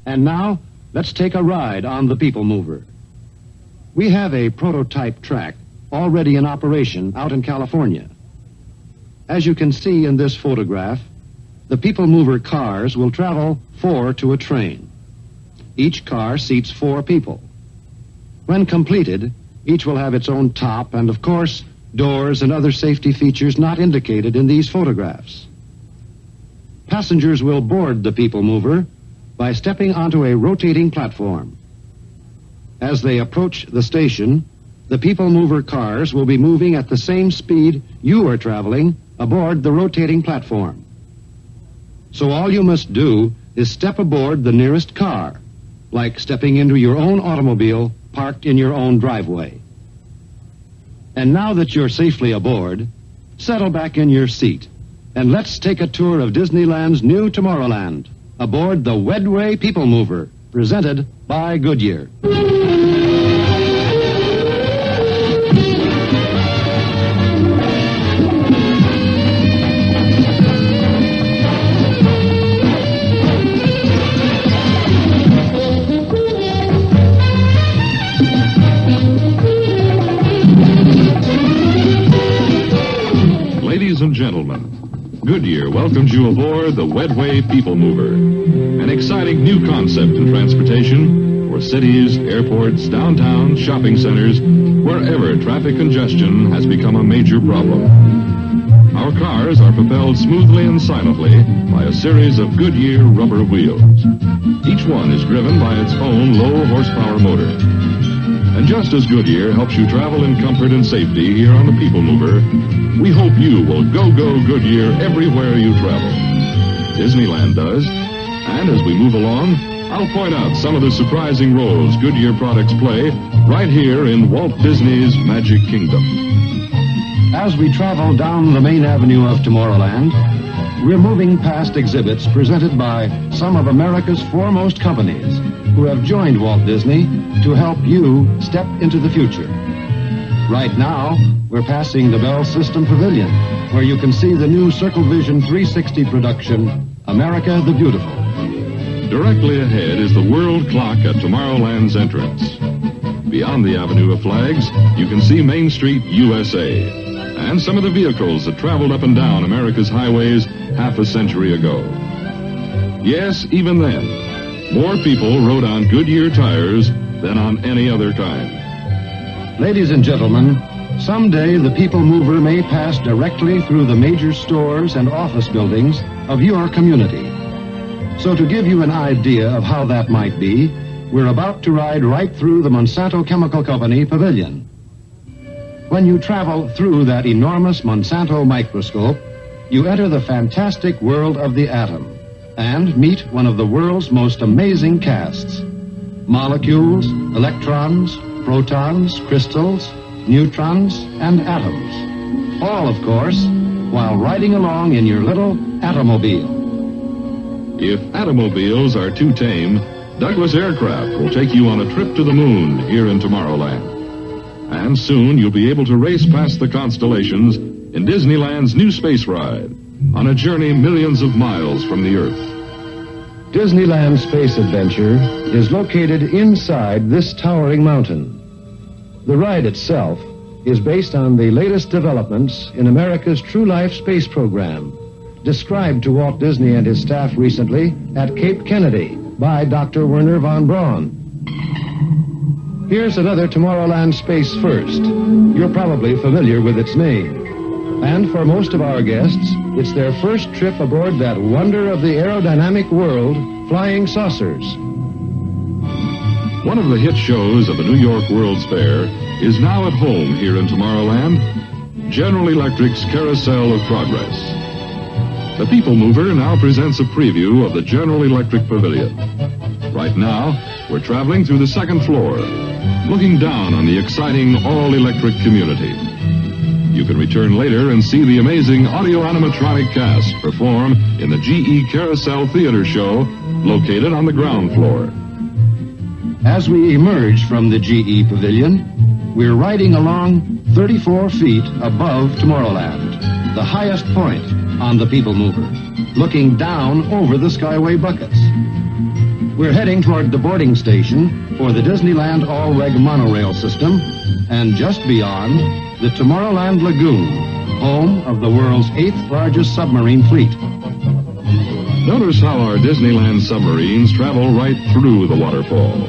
And now, let's take a ride on the Peoplemover. We have a prototype track already in operation out in California. As you can see in this photograph, the Peoplemover cars will travel 4 to a train. Each car seats 4 people. When completed, each will have its own top and, of course, doors and other safety features not indicated in these photographs. Passengers will board the Peoplemover by stepping onto a rotating platform. As they approach the station, the Peoplemover cars will be moving at the same speed you are traveling aboard the rotating platform. So all you must do is step aboard the nearest car, like stepping into your own automobile parked in your own driveway. And now that you're safely aboard, settle back in your seat and let's take a tour of Disneyland's new Tomorrowland aboard the Wedway Peoplemover, presented by Goodyear. Ladies and gentlemen, Goodyear welcomes you aboard the Wedway Peoplemover, an exciting new concept in transportation for cities, airports, downtown, shopping centers, wherever traffic congestion has become a major problem. Our cars are propelled smoothly and silently by a series of Goodyear rubber wheels. Each one is driven by its own low-horsepower motor. And just as Goodyear helps you travel in comfort and safety here on the Peoplemover, we hope you will go Goodyear everywhere you travel. Disneyland does. And as we move along, I'll point out some of the surprising roles Goodyear products play right here in Walt Disney's Magic Kingdom. As we travel down the main avenue of Tomorrowland, we're moving past exhibits presented by some of America's foremost companies who have joined Walt Disney to help you step into the future. Right now, we're passing the Bell System Pavilion, where you can see the new Circle Vision 360 production, America the Beautiful. Directly ahead is the world clock at Tomorrowland's entrance. Beyond the avenue of flags, you can see Main Street, USA, and some of the vehicles that traveled up and down America's highways half a century ago. Yes, even then, more people rode on Goodyear tires than on any other kind. Ladies and gentlemen, someday the Peoplemover may pass directly through the major stores and office buildings of your community. So to give you an idea of how that might be, we're about to ride right through the Monsanto Chemical Company Pavilion. When you travel through that enormous Monsanto microscope, you enter the fantastic world of the atom and meet one of the world's most amazing casts. Molecules, electrons, protons, crystals, neutrons, and atoms. All, of course, while riding along in your little atomobile. If automobiles are too tame, Douglas Aircraft will take you on a trip to the moon here in Tomorrowland. And soon you'll be able to race past the constellations in Disneyland's new space ride on a journey millions of miles from the Earth. Disneyland Space Adventure is located inside this towering mountain. The ride itself is based on the latest developments in America's True Life space program, described to Walt Disney and his staff recently at Cape Kennedy by Dr. Werner von Braun. Here's another Tomorrowland space first. You're probably familiar with its name. And for most of our guests, it's their first trip aboard that wonder of the aerodynamic world, flying saucers. One of the hit shows of the New York World's Fair is now at home here in Tomorrowland, General Electric's Carousel of Progress. The Peoplemover now presents a preview of the General Electric Pavilion. Right now, we're traveling through the second floor, looking down on the exciting all-electric community. You can return later and see the amazing audio-animatronic cast perform in the GE Carousel Theater Show located on the ground floor. As we emerge from the GE Pavilion, we're riding along 34 feet above Tomorrowland, the highest point on the Peoplemover, looking down over the Skyway buckets. We're heading toward the boarding station for the Disneyland all-reg monorail system, and just beyond, the Tomorrowland Lagoon, home of the world's 8th largest submarine fleet. Notice how our Disneyland submarines travel right through the waterfall.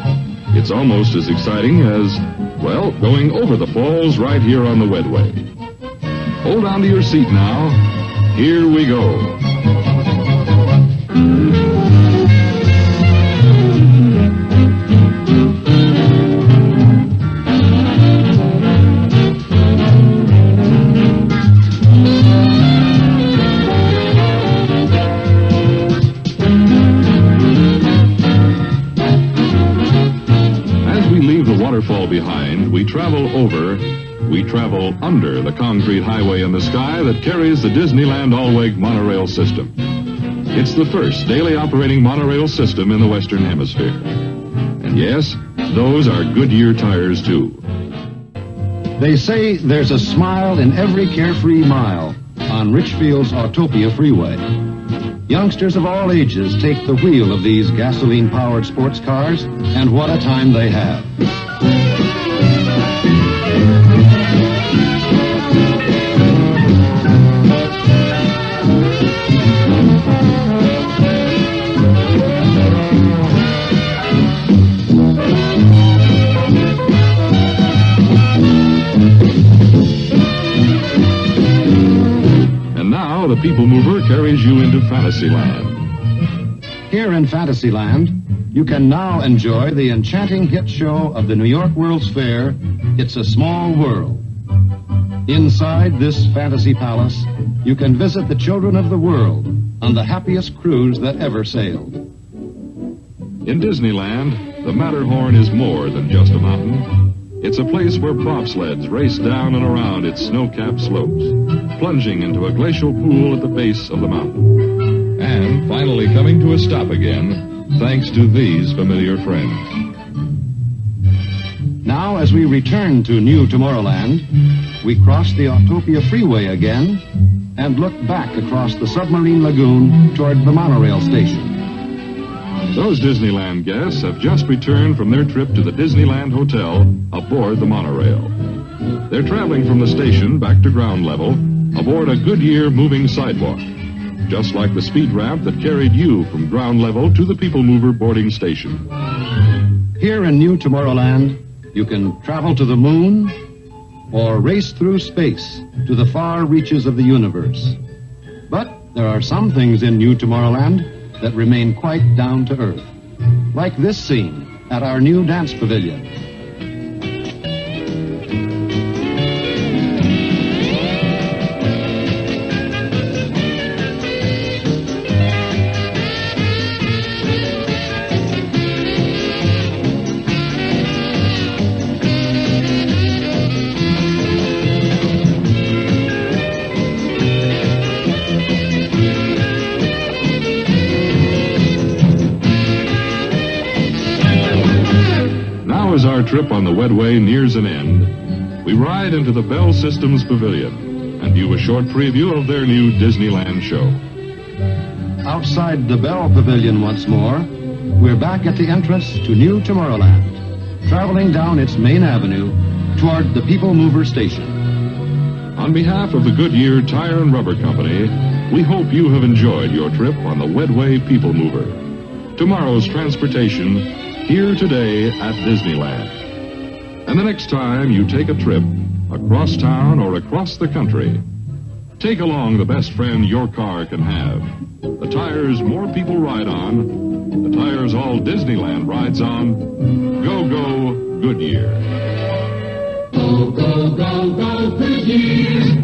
It's almost as exciting as, well, going over the falls right here on the Wedway. Hold on to your seat now. Here we go. Waterfall behind, we travel under the concrete highway in the sky that carries the Disneyland all-reg monorail system. It's the first daily operating monorail system in the Western Hemisphere. And yes, those are Goodyear tires, too. They say there's a smile in every carefree mile on Richfield's Autopia Freeway. Youngsters of all ages take the wheel of these gasoline-powered sports cars, and what a time they have. And now the People Mover carries you into Fantasyland. Here in Fantasyland, you can now enjoy the enchanting hit show of the New York World's Fair, It's a Small World. Inside this fantasy palace, you can visit the children of the world on the happiest cruise that ever sailed. In Disneyland, the Matterhorn is more than just a mountain. It's a place where bobsleds race down and around its snow-capped slopes, plunging into a glacial pool at the base of the mountain. And finally coming to a stop again, thanks to these familiar friends. Now, as we return to New Tomorrowland, we cross the Autopia Freeway again and look back across the submarine lagoon toward the monorail station. Those Disneyland guests have just returned from their trip to the Disneyland Hotel aboard the monorail. They're traveling from the station back to ground level aboard a Goodyear moving sidewalk, just like the speed ramp that carried you from ground level to the People Mover boarding station. Here in New Tomorrowland, you can travel to the moon or race through space to the far reaches of the universe. But there are some things in New Tomorrowland that remain quite down to earth, like this scene at our new dance pavilion. As our trip on the Wedway nears an end, we ride into the Bell Systems Pavilion and view a short preview of their new Disneyland show. Outside the Bell Pavilion once more, we're back at the entrance to New Tomorrowland, traveling down its main avenue toward the People Mover station. On behalf of the Goodyear Tire and Rubber Company, we hope you have enjoyed your trip on the Wedway People Mover. Tomorrow's transportation here today at Disneyland. And the next time you take a trip across town or across the country, take along the best friend your car can have. The tires more people ride on, the tires all Disneyland rides on. Go, go, Goodyear. Go, go, go, go, Goodyear.